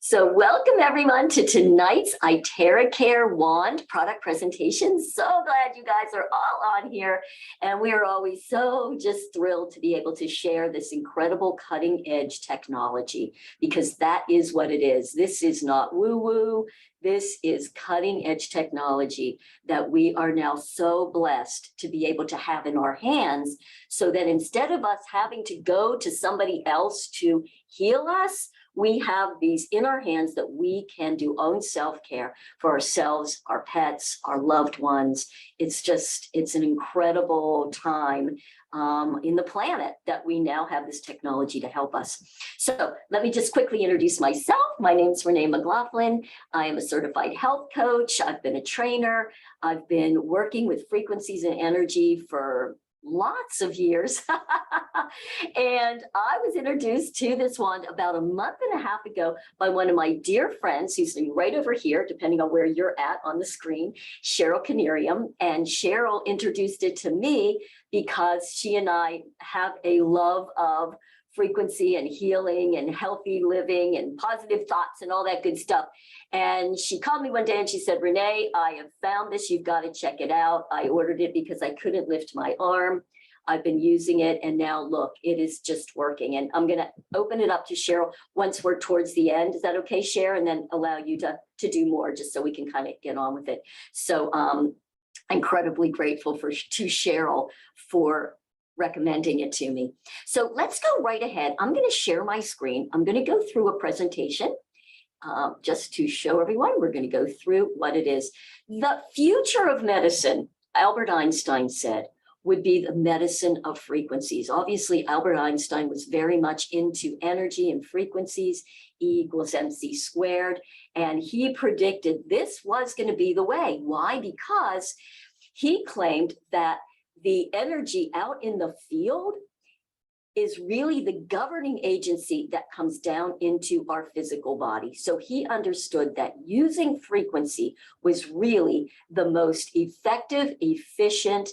So welcome everyone to tonight's ITeracare wand product presentation. So glad you guys are all on here. And we are always so just thrilled to be able to share this incredible cutting edge technology, because that is what it is. This is not woo-woo. This is cutting edge technology that we are now so blessed to be able to have in our hands, so that instead of us having to go to somebody else to heal us, we have these in our hands that we can do own self-care for ourselves, our pets, our loved ones. It's an incredible time in the planet that we now have this technology to help us. So let me just quickly introduce myself. My name is Renee McLaughlin. I am a certified health coach. I've been a trainer. I've been working with frequencies and energy for lots of years. And I was introduced to this wand about a month and a half ago by one of my dear friends, who's right over here, depending on where you're at on the screen, Cheryl Canarium. And Cheryl introduced it to me because she and I have a love of frequency and healing and healthy living and positive thoughts and all that good stuff. And she called me one day and she said, Renee, I have found this. You've got to check it out. I ordered it because I couldn't lift my arm. I've been using it, and now look, it is just working. And I'm going to open it up to Cheryl once we're towards the end. Is that okay, Cheryl? And then allow you to do more, just so we can kind of get on with it. So incredibly grateful to Cheryl for recommending it to me. So let's go right ahead. I'm going to share my screen. I'm going to go through a presentation just to show everyone. We're going to go through what it is. The future of medicine, Albert Einstein said, would be the medicine of frequencies. Obviously, Albert Einstein was very much into energy and frequencies, E equals MC squared, and he predicted this was going to be the way. Why? Because he claimed that the energy out in the field is really the governing agency that comes down into our physical body. So he understood that using frequency was really the most effective, efficient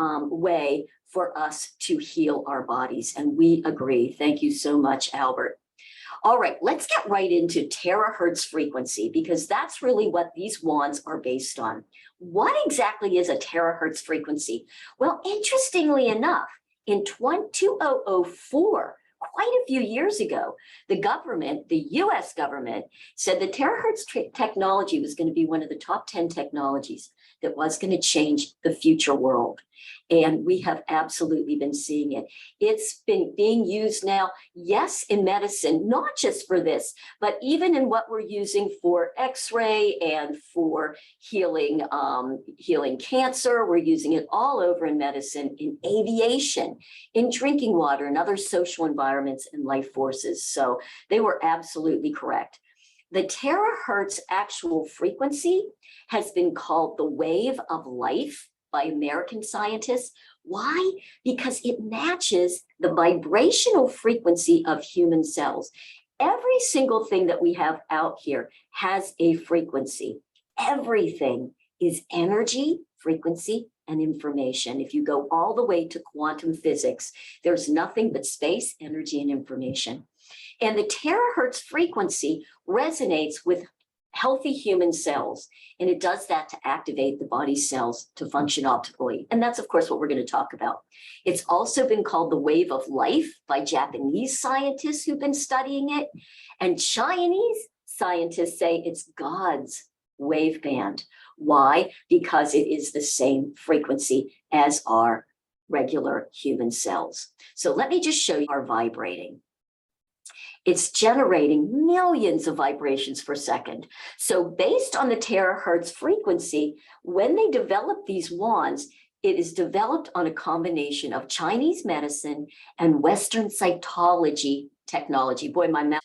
way for us to heal our bodies. And we agree. Thank you so much, Albert. All right, let's get right into terahertz frequency, because that's really what these wands are based on. What exactly is a terahertz frequency? Well, interestingly enough, in 2004, quite a few years ago, the government, the US government, said the terahertz technology was going to be one of the top 10 technologies that was going to change the future world. And we have absolutely been seeing it. It's been being used now, yes, in medicine, not just for this, but even in what we're using for X-ray and for healing, healing cancer. We're using it all over in medicine, in aviation, in drinking water, and other social environments and life forces. So they were absolutely correct. The terahertz actual frequency has been called the wave of life by American scientists. Why? Because it matches the vibrational frequency of human cells. Every single thing that we have out here has a frequency. Everything is energy, frequency, and information. If you go all the way to quantum physics, there's nothing but space, energy, and information. And the terahertz frequency resonates with healthy human cells, and it does that to activate the body's cells to function optimally. And that's, of course, what we're going to talk about. It's also been called the wave of life by Japanese scientists who've been studying it, and Chinese scientists say it's God's wave band. Why? Because it is the same frequency as our regular human cells. So let me just show you our vibrating. It's generating millions of vibrations per second. So based on the terahertz frequency, when they develop these wands, it is developed on a combination of Chinese medicine and Western cytology technology. Boy, my mouth.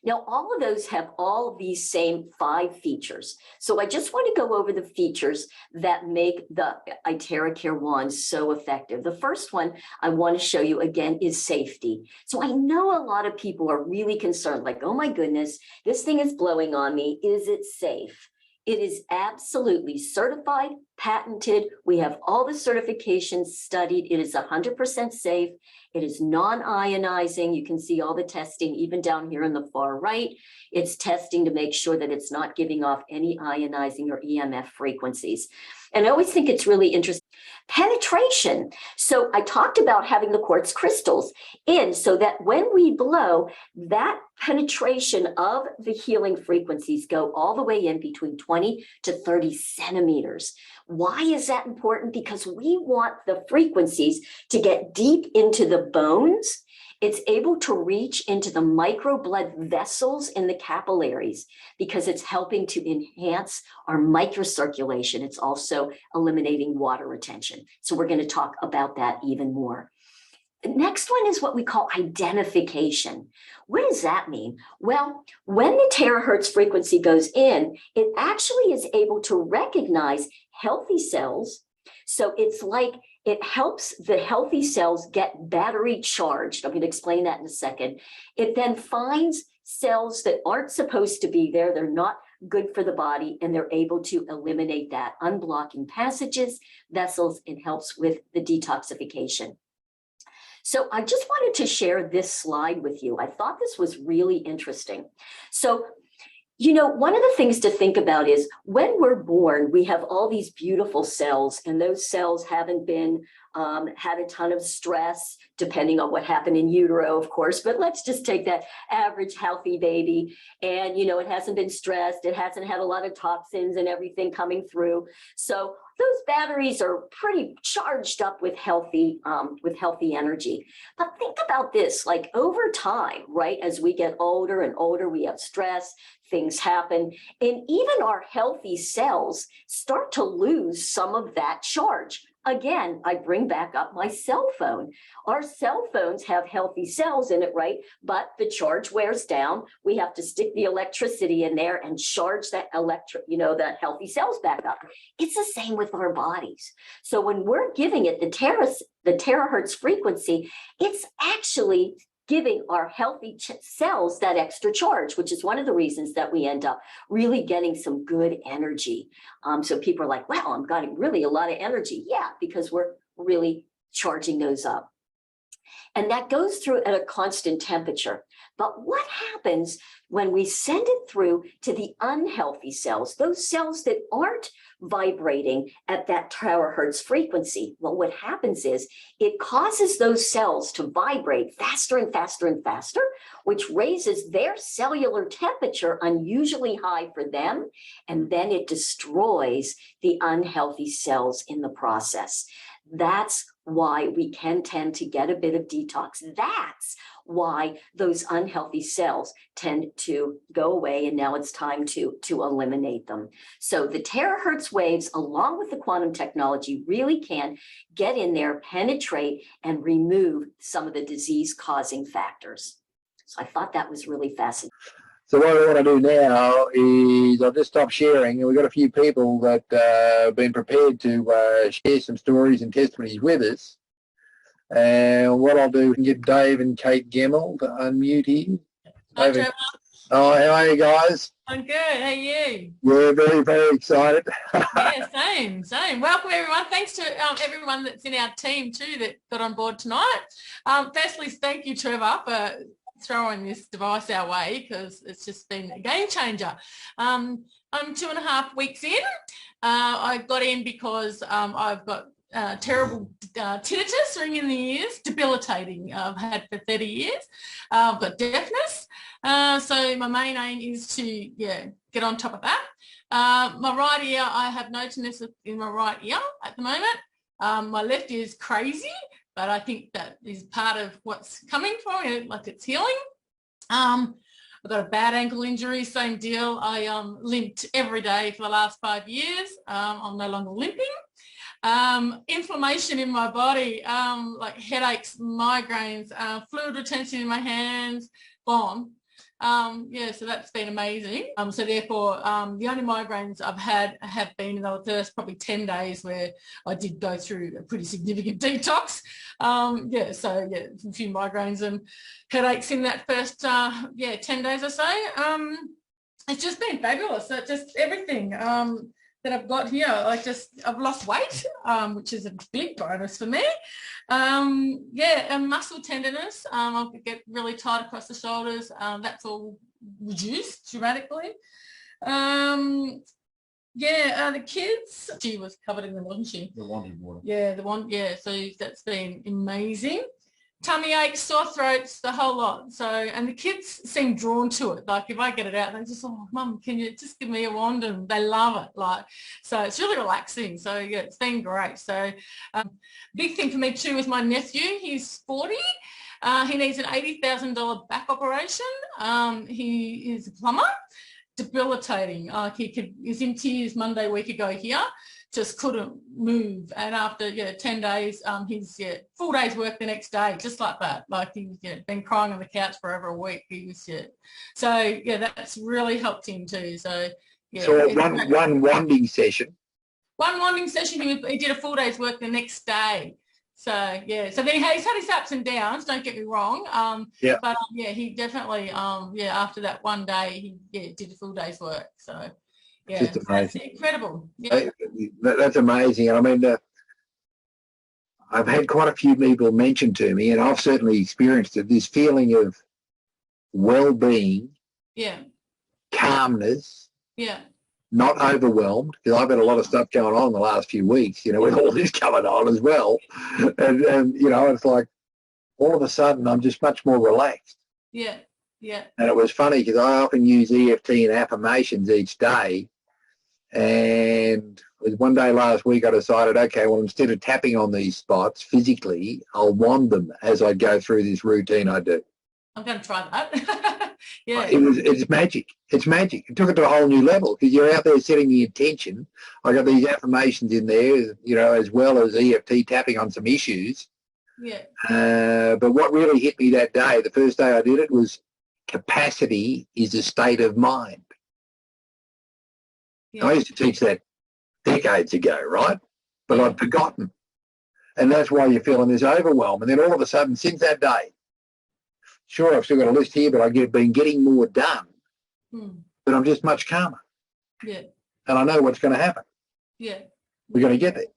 Now, all of those have all these same 5 features. So I just want to go over the features that make the ITeracare wands so effective. The first one I want to show you again is safety. So I know a lot of people are really concerned, like, oh my goodness, this thing is blowing on me. Is it safe? It is absolutely certified, patented. We have all the certifications studied. It is 100% safe. It is non-ionizing. You can see all the testing, even down here in the far right. It's testing to make sure that it's not giving off any ionizing or EMF frequencies. And I always think it's really interesting. Penetration. So I talked about having the quartz crystals in so that when we blow, that penetration of the healing frequencies go all the way in between 20 to 30 centimeters. Why is that important? Because we want the frequencies to get deep into the bones. It's able to reach into the micro blood vessels in the capillaries because it's helping to enhance our microcirculation. It's also eliminating water retention. So we're going to talk about that even more. The next one is what we call identification. What does that mean? Well, when the terahertz frequency goes in, it actually is able to recognize healthy cells. So it's like it helps the healthy cells get battery charged. I'm going to explain that in a second. It then finds cells that aren't supposed to be there. They're not good for the body, and they're able to eliminate that, unblocking passages, vessels. It helps with the detoxification. So I just wanted to share this slide with you. I thought this was really interesting. So, you know, one of the things to think about is when we're born, we have all these beautiful cells, and those cells haven't been had a ton of stress, depending on what happened in utero, of course. But let's just take that average healthy baby, and you know, it hasn't been stressed, it hasn't had a lot of toxins and everything coming through. So those batteries are pretty charged up with healthy energy. But think about this, like over time, right? As we get older and older, we have stress, things happen, and even our healthy cells start to lose some of that charge. Again, I bring back up my cell phone. Our cell phones have healthy cells in it, right? But the charge wears down. We have to stick the electricity in there and charge that that healthy cells back up. It's the same with our bodies. So when we're giving it the terahertz frequency, it's actually giving our healthy cells that extra charge, which is one of the reasons that we end up really getting some good energy. So people are like, wow, I'm getting really a lot of energy. Yeah, because we're really charging those up. And that goes through at a constant temperature. But what happens when we send it through to the unhealthy cells, those cells that aren't vibrating at that terahertz frequency? Well, what happens is it causes those cells to vibrate faster and faster and faster, which raises their cellular temperature unusually high for them, and then it destroys the unhealthy cells in the process. That's why we can tend to get a bit of detox. That's why those unhealthy cells tend to go away, and now it's time to eliminate them. So the terahertz waves, along with the quantum technology, really can get in there, penetrate, and remove some of the disease-causing factors. So I thought that was really fascinating. So what I want to do now is I'll just stop sharing, and we've got a few people that have been prepared to share some stories and testimonies with us. And what I'll do is get Dave and Kate Gemmell to unmute here. Hi, Trevor. Oh, how are you guys? I'm good. How are you? We're very, very excited. Yeah, same. Welcome, everyone. Thanks to everyone that's in our team too that got on board tonight. Firstly, thank you, Trevor, for throwing this device our way, because it's just been a game changer. I'm 2.5 weeks in. I got in because I've got terrible tinnitus, ringing in the ears, debilitating. I've had for 30 years. I've got deafness. So my main aim is to get on top of that. My right ear, I have no tinnitus in my right ear at the moment. My left ear is crazy, but I think that is part of what's coming from it, like it's healing. I've got a bad ankle injury, same deal. I limped every day for the last 5 years. I'm no longer limping. Inflammation in my body, like headaches, migraines, fluid retention in my hands, gone. So that's been amazing. So therefore, the only migraines I've had have been in the first probably 10 days where I did go through a pretty significant detox. A few migraines and headaches in that first 10 days or so. it's just been fabulous. So just everything that I've got here, I've lost weight, which is a big bonus for me. And muscle tenderness. I get really tight across the shoulders. That's all reduced dramatically. The kids, she was covered in them, wasn't she? The wanted water. Yeah, so that's been amazing. Tummy aches, sore throats, the whole lot. So, and the kids seem drawn to it. Like if I get it out, they just, oh, Mum, can you just give me a wand? And they love it. Like, so it's really relaxing. So yeah, it's been great. So big thing for me too is my nephew. He's 40. He needs an $80,000 back operation. He is a plumber. Debilitating. He's in tears Monday week ago here, just couldn't move, and after 10 days he's full day's work the next day, just like that. Like he's been crying on the couch for over a week. He was that's really helped him too. So one wanding session. One wanding session, he did a full day's work the next day. So so then he's had his ups and downs, don't get me wrong. But he definitely after that one day he did a full day's work. So just amazing. Incredible. That's amazing. And I mean, I've had quite a few people mention to me, and I've certainly experienced it, this feeling of well-being, calmness, not overwhelmed, because I've had a lot of stuff going on in the last few weeks, with all this going on as well. And it's like all of a sudden I'm just much more relaxed. Yeah. And it was funny because I often use EFT and affirmations each day. And it was one day last week I decided, okay, well, instead of tapping on these spots physically, I'll wand them as I go through this routine I do. I'm going to try that. It's magic. It's magic. It took it to a whole new level because you're out there setting the intention. I got these affirmations in there, as well as EFT tapping on some issues. But what really hit me that day, the first day I did it, was capacity is a state of mind. I used to teach that decades ago, right? But I'd forgotten. And that's why you're feeling this overwhelm. And then all of a sudden, since that day, sure, I've still got a list here, but I've been getting more done. But I'm just much calmer. And I know what's going to happen. We're going to get there.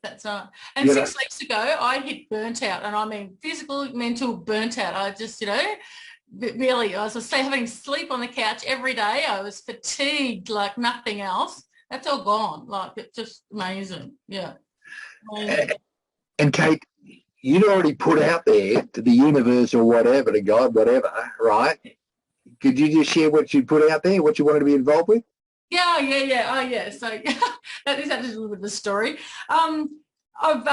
That's right. And 6 weeks ago, I hit burnt out, and I mean physical, mental burnt out. I just, really, I was having sleep on the couch every day. I was fatigued like nothing else. That's all gone. Like, it's just amazing. And Kate, you'd already put out there to the universe or whatever, to God, whatever, right? Could you just share what you put out there, what you wanted to be involved with? So that is actually a little bit of a story. I've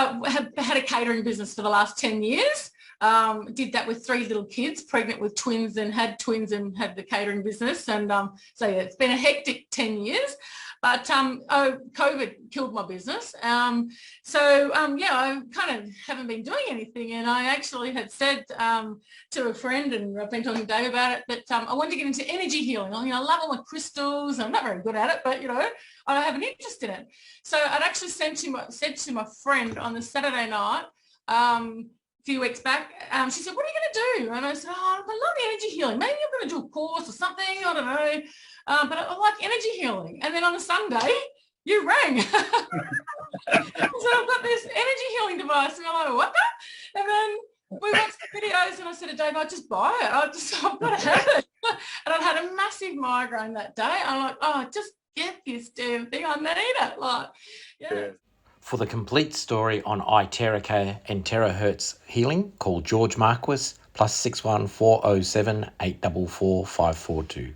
had a catering business for the last 10 years. Did that with 3 little kids, pregnant with twins, and had the catering business. And it's been a hectic 10 years. But COVID killed my business. I kind of haven't been doing anything. And I actually had said to a friend, and I've been talking to Dave about it, that I wanted to get into energy healing. I love all my crystals. I'm not very good at it, but, I have an interest in it. So I'd actually said to my friend on the Saturday night, a few weeks back, she said, what are you going to do? And I said, I love energy healing. Maybe I'm going to do a course or something. I don't know. But I like energy healing. And then on a Sunday, you rang. So I've got this energy healing device. And I'm like, what the? And then we watched the videos, and I said to Dave, I'll just buy it. I've got to have it. And I'd had a massive migraine that day. I'm like, just get this damn thing. I need it. For the complete story on ITeracare and terahertz healing, call George Marquis +61 407 844 542.